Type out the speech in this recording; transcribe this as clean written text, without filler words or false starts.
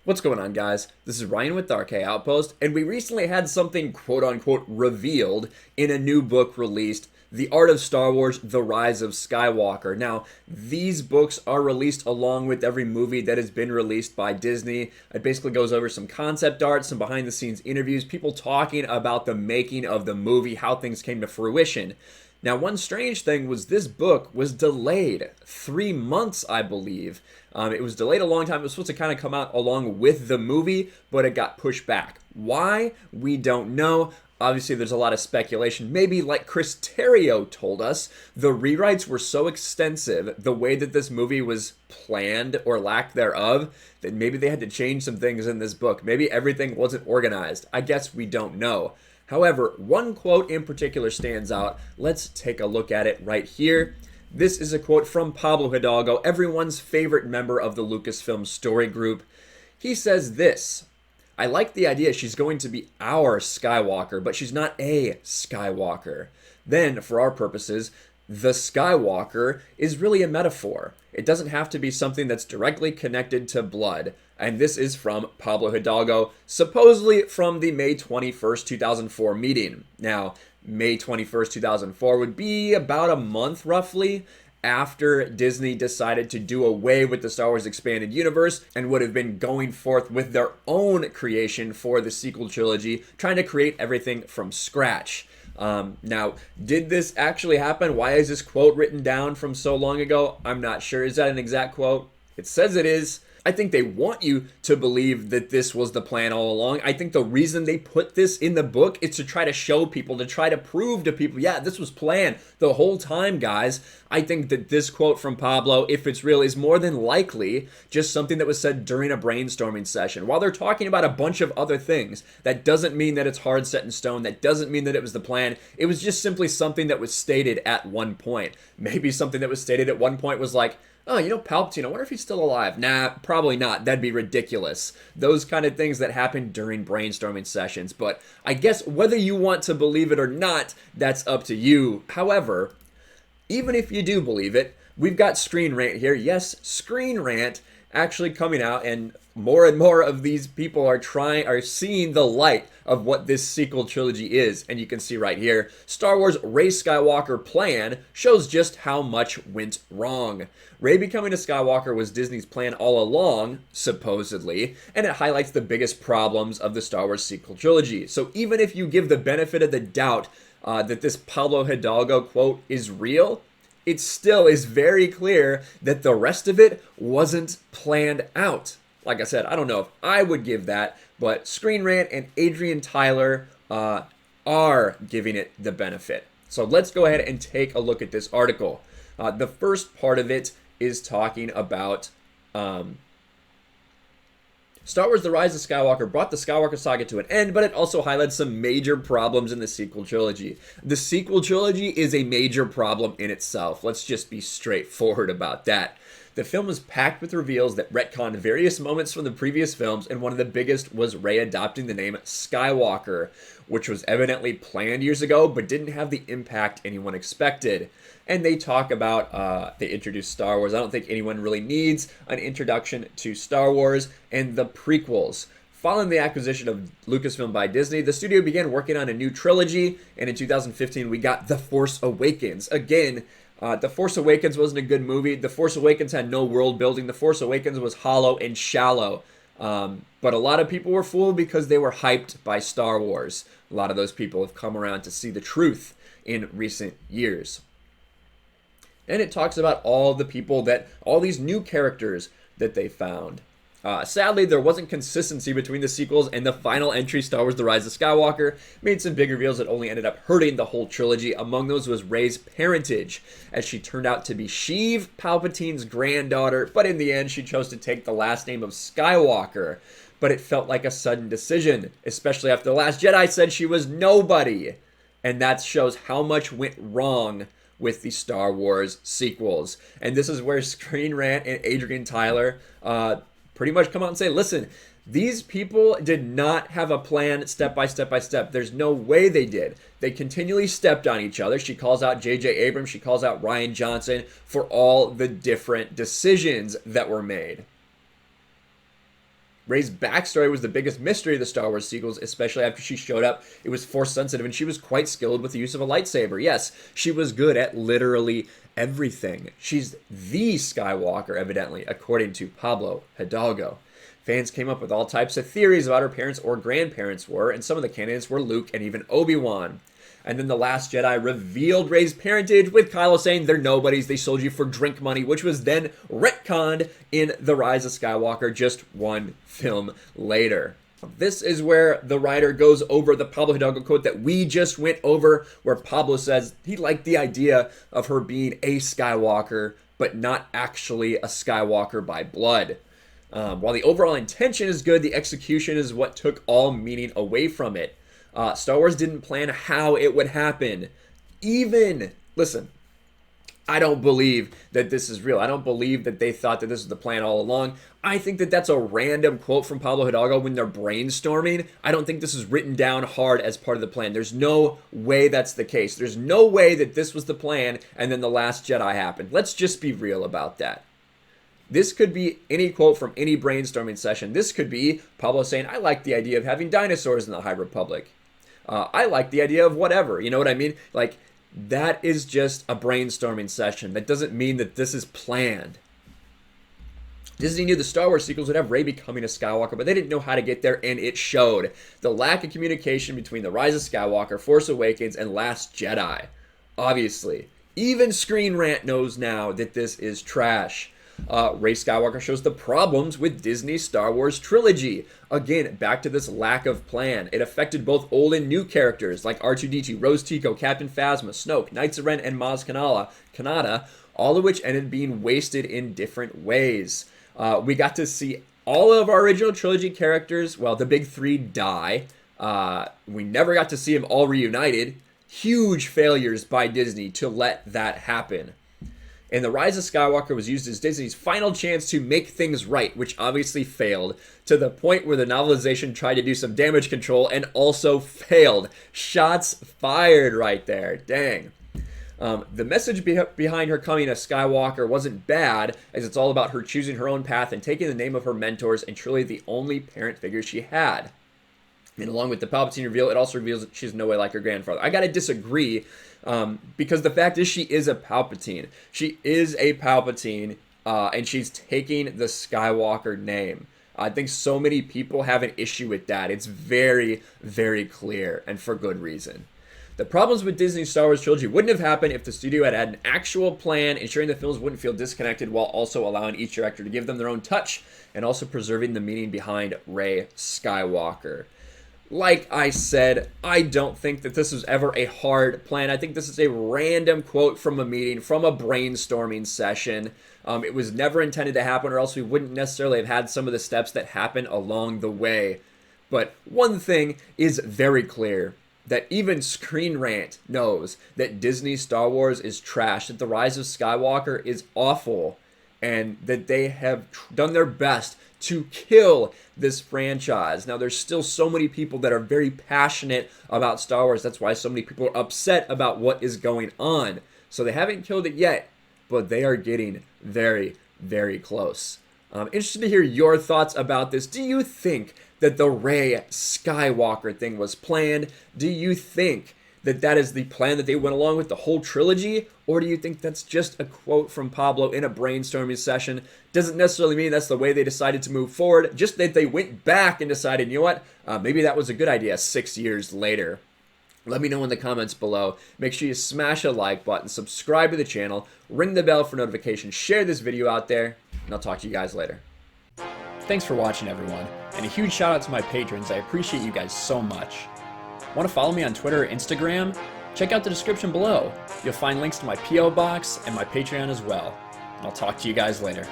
What's going on, guys? This is Ryan with RK Outpost, and we recently had something quote-unquote revealed in a new book released, The Art of Star Wars: The Rise of Skywalker. Now, these books are released along with every movie that has been released by Disney. It basically goes over some concept art, some behind-the-scenes interviews, people talking about the making of the movie, how things came to fruition. Now, one strange thing was this book was delayed 3 months, I believe. It was delayed a long time. It was supposed to kind of come out along with the movie, but it got pushed back. Why? We don't know. Obviously, there's a lot of speculation. Maybe, like Chris Terrio told us, the rewrites were so extensive, the way that this movie was planned, or lack thereof, that maybe they had to change some things in this book. Maybe everything wasn't organized. I guess we don't know. However, one quote in particular stands out. Let's take a look at it right here. This is a quote from Pablo Hidalgo, everyone's favorite member of the Lucasfilm story group. He says this: "I like the idea she's going to be our Skywalker, but she's not a Skywalker. Then, for our purposes, the Skywalker is really a metaphor. It doesn't have to be something that's directly connected to blood." And this is from Pablo Hidalgo, supposedly from the May 21st, 2004 meeting. Now, May 21st, 2004 would be about a month, roughly, after Disney decided to do away with the Star Wars Expanded Universe and would have been going forth with their own creation for the sequel trilogy, trying to create everything from scratch. Now, did this actually happen? Why is this quote written down from so long ago? I'm not sure. Is that an exact quote? It says it is. I think they want you to believe that this was the plan all along. I think the reason they put this in the book is to try to show people, to try to prove to people, yeah, this was planned the whole time, guys. I think that this quote from Pablo, if it's real, is more than likely just something that was said during a brainstorming session. While they're talking about a bunch of other things, that doesn't mean that it's hard set in stone. That doesn't mean that it was the plan. It was just simply something that was stated at one point. Maybe something that was stated at one point was like, oh, you know, Palpatine, I wonder if he's still alive. Nah, probably not. That'd be ridiculous. Those kind of things that happen during brainstorming sessions. But I guess whether you want to believe it or not, that's up to you. However, even if you do believe it, we've got Screen Rant here. Yes, Screen Rant actually coming out, and more of these people are seeing the light of what this sequel trilogy is. And you can see right here, Star Wars Rey Skywalker plan shows just how much went wrong. Rey becoming a Skywalker was Disney's plan all along, supposedly, and it highlights the biggest problems of the Star Wars sequel trilogy. So even if you give the benefit of the doubt that this Pablo Hidalgo quote is real, it still is very clear that the rest of it wasn't planned out. Like I said, I don't know if I would give that, but Screen Rant and Adrian Tyler are giving it the benefit. So let's go ahead and take a look at this article. The first part of it is talking about Star Wars: The Rise of Skywalker brought the Skywalker saga to an end, but it also highlights some major problems in the sequel trilogy. The sequel trilogy is a major problem in itself. Let's just be straightforward about that. The film was packed with reveals that retconned various moments from the previous films, and one of the biggest was Rey adopting the name Skywalker, which was evidently planned years ago, but didn't have the impact anyone expected. And they talk about, they introduced Star Wars. I don't think anyone really needs an introduction to Star Wars and the prequels. Following the acquisition of Lucasfilm by Disney, the studio began working on a new trilogy, and in 2015 we got The Force Awakens. Again, The Force Awakens wasn't a good movie. The Force Awakens had no world building. The Force Awakens was hollow and shallow. But a lot of people were fooled because they were hyped by Star Wars. A lot of those people have come around to see the truth in recent years. And it talks about all these new characters that they found. Sadly, there wasn't consistency between the sequels, and the final entry, Star Wars: The Rise of Skywalker, made some big reveals that only ended up hurting the whole trilogy. Among those was Rey's parentage, as she turned out to be Sheev, Palpatine's granddaughter, but in the end, she chose to take the last name of Skywalker. But it felt like a sudden decision, especially after The Last Jedi said she was nobody. And that shows how much went wrong with the Star Wars sequels. And this is where Screen Rant and Adrian Tyler pretty much come out and say, listen, these people did not have a plan step by step by step. There's no way they did. They continually stepped on each other. She calls out J.J. Abrams. She calls out Rian Johnson for all the different decisions that were made. Rey's backstory was the biggest mystery of the Star Wars sequels, especially after she showed up. It was Force sensitive, and she was quite skilled with the use of a lightsaber. Yes, she was good at literally everything. She's the Skywalker, evidently, according to Pablo Hidalgo. Fans came up with all types of theories about her parents or grandparents were, and some of the candidates were Luke and even Obi-Wan. And then The Last Jedi revealed Rey's parentage, with Kylo saying they're nobodies, they sold you for drink money, which was then retconned in The Rise of Skywalker just one film later. This is where the writer goes over the Pablo Hidalgo quote that we just went over, where Pablo says he liked the idea of her being a Skywalker, but not actually a Skywalker by blood. While the overall intention is good, the execution is what took all meaning away from it. Star Wars didn't plan how it would happen. Listen, I don't believe that this is real. I don't believe that they thought that this was the plan all along. I think that that's a random quote from Pablo Hidalgo when they're brainstorming. I don't think this is written down hard as part of the plan. There's no way that's the case. There's no way that this was the plan and then The Last Jedi happened. Let's just be real about that. This could be any quote from any brainstorming session. This could be Pablo saying, I like the idea of having dinosaurs in the High Republic. I like the idea of whatever. You know what I mean? Like, that is just a brainstorming session. That doesn't mean that this is planned. Disney knew the Star Wars sequels would have Rey becoming a Skywalker, but they didn't know how to get there, and it showed. The lack of communication between The Rise of Skywalker, Force Awakens, and Last Jedi. Obviously. Even Screen Rant knows now that this is trash. Rey Skywalker shows the problems with Disney's Star Wars trilogy. Again, back to this lack of plan. It affected both old and new characters like R2-D2, Rose Tico, Captain Phasma, Snoke, Knights of Ren, and Maz Kanata, all of which ended being wasted in different ways. We got to see all of our original trilogy characters, well, the big three, die. We never got to see them all reunited. Huge failures by Disney to let that happen. And The Rise of Skywalker was used as Disney's final chance to make things right, which obviously failed, to the point where the novelization tried to do some damage control and also failed. Shots fired right there. Dang. The message behind her coming a Skywalker wasn't bad, as it's all about her choosing her own path and taking the name of her mentors and truly the only parent figure she had. And along with the Palpatine reveal, it also reveals that she's no way like her grandfather. I gotta disagree, because the fact is she is a Palpatine. She is a Palpatine, and she's taking the Skywalker name. I think so many people have an issue with that. It's very, very clear, and for good reason. The problems with Disney's Star Wars trilogy wouldn't have happened if the studio had had an actual plan, ensuring the films wouldn't feel disconnected while also allowing each director to give them their own touch, and also preserving the meaning behind Rey Skywalker. Like I said, I don't think that this was ever a hard plan. I think this is a random quote from a meeting, from a brainstorming session. It was never intended to happen, or else we wouldn't necessarily have had some of the steps that happen along the way. But one thing is very clear, that even Screen Rant knows that Disney's Star Wars is trash, that The Rise of Skywalker is awful, and that they have done their best to kill this franchise. Now, there's still so many people that are very passionate about Star Wars. That's why so many people are upset about what is going on. So they haven't killed it yet, but they are getting very, very close. I'm interested to hear your thoughts about this. Do you think that the Rey Skywalker thing was planned? Do you think that that is the plan that they went along with the whole trilogy? Or do you think that's just a quote from Pablo in a brainstorming session? Doesn't necessarily mean that's the way they decided to move forward, just that they went back and decided, you know what, maybe that was a good idea 6 years later. Let me know in the comments below. Make sure you smash a like button, subscribe to the channel, ring the bell for notifications, share this video out there, and I'll talk to you guys later. Thanks for watching, everyone, and a huge shout out to my patrons. I appreciate you guys so much. Want to follow me on Twitter or Instagram? Check out the description below. You'll find links to my P.O. box and my Patreon as well. And I'll talk to you guys later.